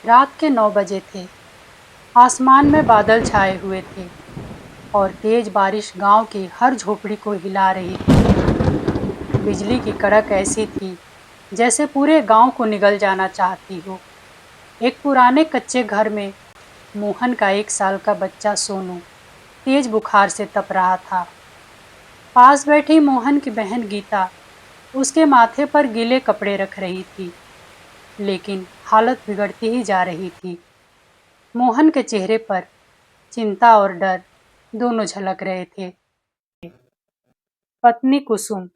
रात के 9 बजे थे। आसमान में बादल छाए हुए थे और तेज बारिश गांव की हर झोपड़ी को हिला रही थी। बिजली की कड़क ऐसी थी जैसे पूरे गांव को निगल जाना चाहती हो। एक पुराने कच्चे घर में मोहन का 1 साल का बच्चा सोनू तेज बुखार से तप रहा था। पास बैठी मोहन की बहन गीता उसके माथे पर गीले कपड़े रख रही थी, लेकिन हालत बिगड़ती ही जा रही थी। मोहन के चेहरे पर चिंता और डर दोनों झलक रहे थे। पत्नी कुसुम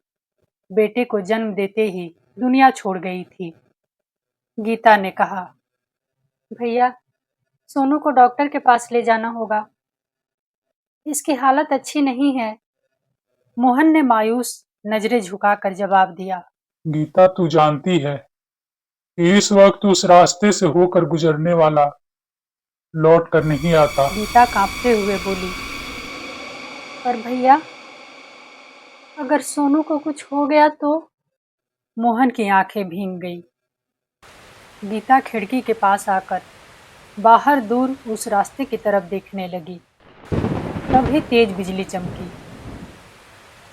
बेटे को जन्म देते ही दुनिया छोड़ गई थी। गीता ने कहा, भैया, सोनू को डॉक्टर के पास ले जाना होगा। इसकी हालत अच्छी नहीं है। मोहन ने मायूस नजरें झुकाकर जवाब दिया। गीता, तू जानती है कि इस वक्त उस रास्ते से होकर गुजरने वाला लौट कर नहीं आता। गीता कांपते हुए बोली, पर भैया, अगर सोनू को कुछ हो गया तो? मोहन की आंखें भीग गई। गीता खिड़की के पास आकर बाहर दूर उस रास्ते की तरफ देखने लगी। तभी तेज बिजली चमकी,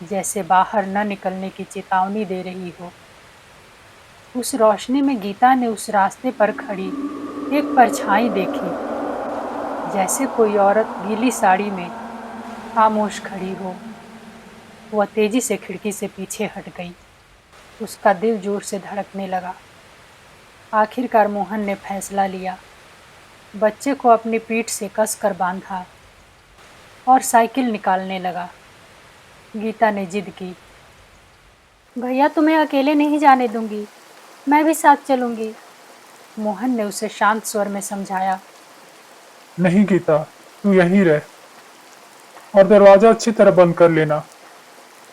जैसे बाहर न निकलने की चेतावनी दे रही हो। उस रोशनी में गीता ने उस रास्ते पर खड़ी एक परछाई देखी, जैसे कोई औरत गीली साड़ी में खामोश खड़ी हो। वह तेजी से खिड़की से पीछे हट गई। उसका दिल जोर से धड़कने लगा। आखिरकार मोहन ने फैसला लिया। बच्चे को अपनी पीठ से कसकर बांधा और साइकिल निकालने लगा। गीता ने जिद की, भैया, तुम्हें अकेले नहीं जाने दूंगी, मैं भी साथ चलूंगी। मोहन ने उसे शांत स्वर में समझाया। नहीं गीता, तू यहीं रह और दरवाजा अच्छी तरह बंद कर लेना।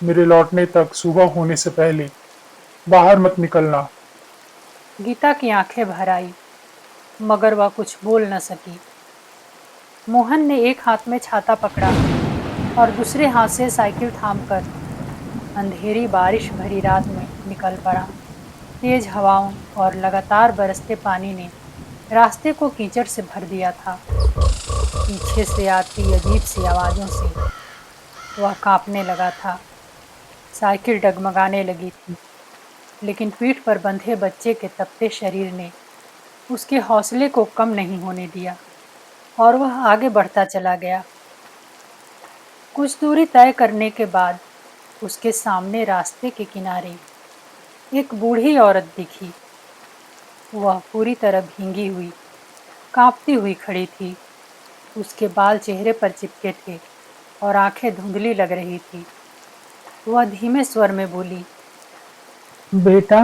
मेरे लौटने तक सुबह होने से पहले बाहर मत निकलना। गीता की आंखें भर आई, मगर वह कुछ बोल न सकी। मोहन ने एक हाथ में छाता पकड़ा और दूसरे हाथ से साइकिल थामकर अंधेरी बारिश भरी रात में निकल पड़ा। तेज हवाओं और लगातार बरसते पानी ने रास्ते को कीचड़ से भर दिया था। पीछे से आती अजीब सी आवाज़ों से वह कांपने लगा था। साइकिल डगमगाने लगी थी, लेकिन पीठ पर बंधे बच्चे के तपते शरीर ने उसके हौसले को कम नहीं होने दिया और वह आगे बढ़ता चला गया। कुछ दूरी तय करने के बाद उसके सामने रास्ते के किनारे एक बूढ़ी औरत दिखी। वह पूरी तरह भींगी हुई, कांपती हुई खड़ी थी। उसके बाल चेहरे पर चिपके थे और आंखें धुंधली लग रही थी। वह धीमे स्वर में बोली, बेटा,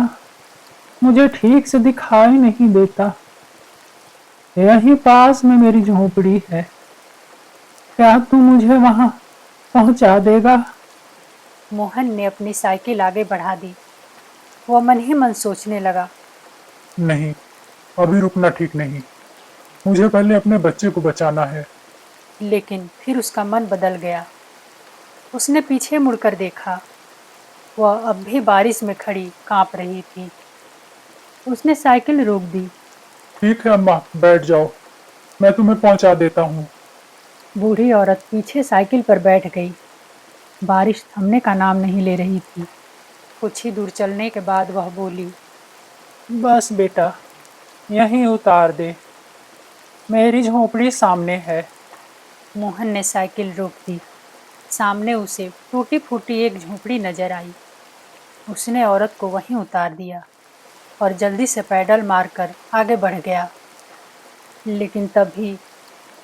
मुझे ठीक से दिखाई नहीं देता। यहीं पास में मेरी झोपड़ी है। क्या तू मुझे वहां पहुंचा देगा? मोहन ने अपनी साइकिल आगे बढ़ा दी। वह मन ही मन सोचने लगा, नहीं, अभी रुकना ठीक नहीं। मुझे पहले अपने बच्चे को बचाना है। लेकिन फिर उसका मन बदल गया। उसने पीछे मुड़कर देखा। वह अब भी बारिश में खड़ी कांप रही थी। उसने साइकिल रोक दी। ठीक है अम्मा, बैठ जाओ, मैं तुम्हें पहुंचा देता हूँ। बूढ़ी औरत पीछे साइकिल पर बैठ गई। बारिश थमने का नाम नहीं ले रही थी। कुछ ही दूर चलने के बाद वह बोली, बस बेटा, यहीं उतार दे। मेरी झोपड़ी सामने है। मोहन ने साइकिल रोक दी। सामने उसे टूटी फूटी एक झोपड़ी नजर आई। उसने औरत को वहीं उतार दिया और जल्दी से पैडल मारकर आगे बढ़ गया। लेकिन तभी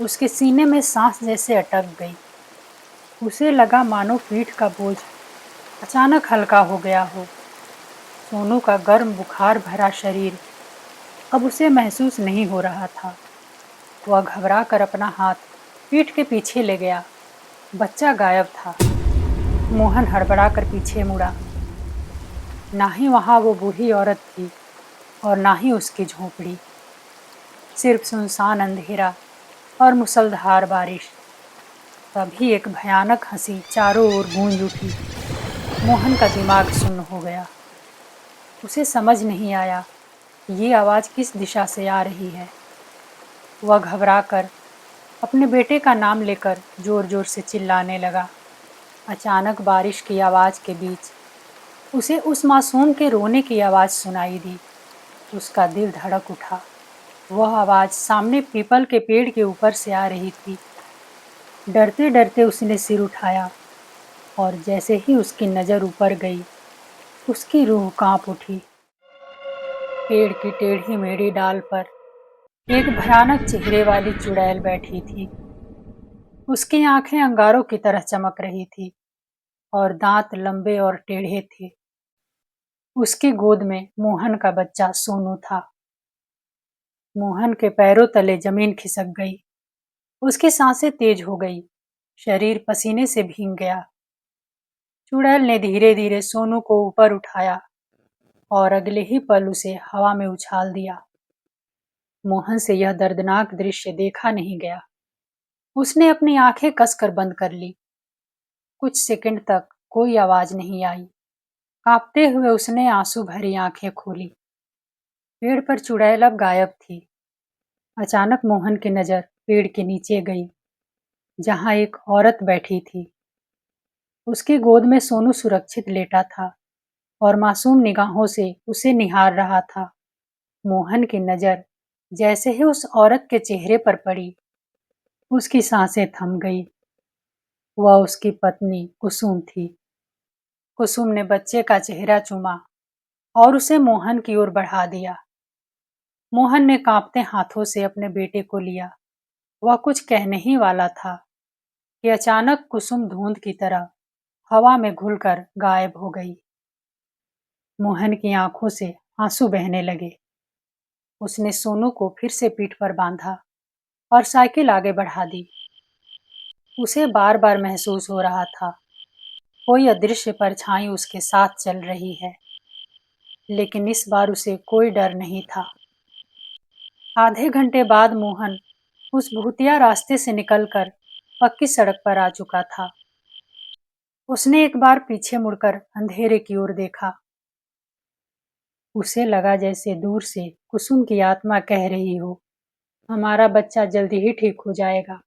उसके सीने में सांस जैसे अटक गई। उसे लगा मानो पीठ का बोझ अचानक हल्का हो गया हो। सोनू का गर्म बुखार भरा शरीर अब उसे महसूस नहीं हो रहा था। वह घबरा कर अपना हाथ पीठ के पीछे ले गया। बच्चा गायब था। मोहन हड़बड़ा कर पीछे मुड़ा। ना ही वहाँ वो बूढ़ी औरत थी और ना ही उसकी झोपड़ी। सिर्फ सुनसान अंधेरा और मूसलाधार बारिश। तभी एक भयानक हंसी चारों ओर गूंज उठी। मोहन का दिमाग सुन्न हो गया। उसे समझ नहीं आया ये आवाज़ किस दिशा से आ रही है। वह घबराकर अपने बेटे का नाम लेकर जोर जोर से चिल्लाने लगा। अचानक बारिश की आवाज के बीच उसे उस मासूम के रोने की आवाज सुनाई दी। उसका दिल धड़क उठा। वह आवाज सामने पीपल के पेड़ के ऊपर से आ रही थी। डरते डरते उसने सिर उठाया और जैसे ही उसकी नजर ऊपर गई, उसकी रूह कांप उठी। पेड़ की टेढ़ी मेढ़ी डाल पर एक भयानक चेहरे वाली चुड़ैल बैठी थी। उसकी आंखें अंगारों की तरह चमक रही थी और दांत लंबे और टेढ़े थे। उसकी गोद में मोहन का बच्चा सोनू था। मोहन के पैरों तले जमीन खिसक गई। उसकी सांसें तेज हो गई। शरीर पसीने से भीग गया। चुड़ैल ने धीरे धीरे सोनू को ऊपर उठाया और अगले ही पल उसे हवा में उछाल दिया। मोहन से यह दर्दनाक दृश्य देखा नहीं गया। उसने अपनी आंखें कसकर बंद कर ली। कुछ सेकंड तक कोई आवाज नहीं आई। कांपते हुए उसने आंसू भरी आंखें खोली। पेड़ पर चुड़ैल अब गायब थी। अचानक मोहन की नजर पेड़ के नीचे गई, जहां एक औरत बैठी थी। उसकी गोद में सोनू सुरक्षित लेटा था और मासूम निगाहों से उसे निहार रहा था। मोहन की नजर जैसे ही उस औरत के चेहरे पर पड़ी, उसकी सांसें थम गई। वह उसकी पत्नी कुसुम थी। कुसुम ने बच्चे का चेहरा चूमा और उसे मोहन की ओर बढ़ा दिया। मोहन ने कांपते हाथों से अपने बेटे को लिया। वह कुछ कहने ही वाला था कि अचानक कुसुम धुंध की तरह हवा में घुलकर गायब हो गई। मोहन की आंखों से आंसू बहने लगे। उसने सोनू को फिर से पीठ पर बांधा और साइकिल आगे बढ़ा दी। उसे बार बार महसूस हो रहा था, कोई अदृश्य परछाई उसके साथ चल रही है, लेकिन इस बार उसे कोई डर नहीं था। आधे घंटे बाद मोहन उस भूतिया रास्ते से निकलकर पक्की सड़क पर आ चुका था। उसने एक बार पीछे मुड़कर अंधेरे की ओर देखा। उसे लगा जैसे दूर से कुसुम की आत्मा कह रही हो, हमारा बच्चा जल्दी ही ठीक हो जाएगा।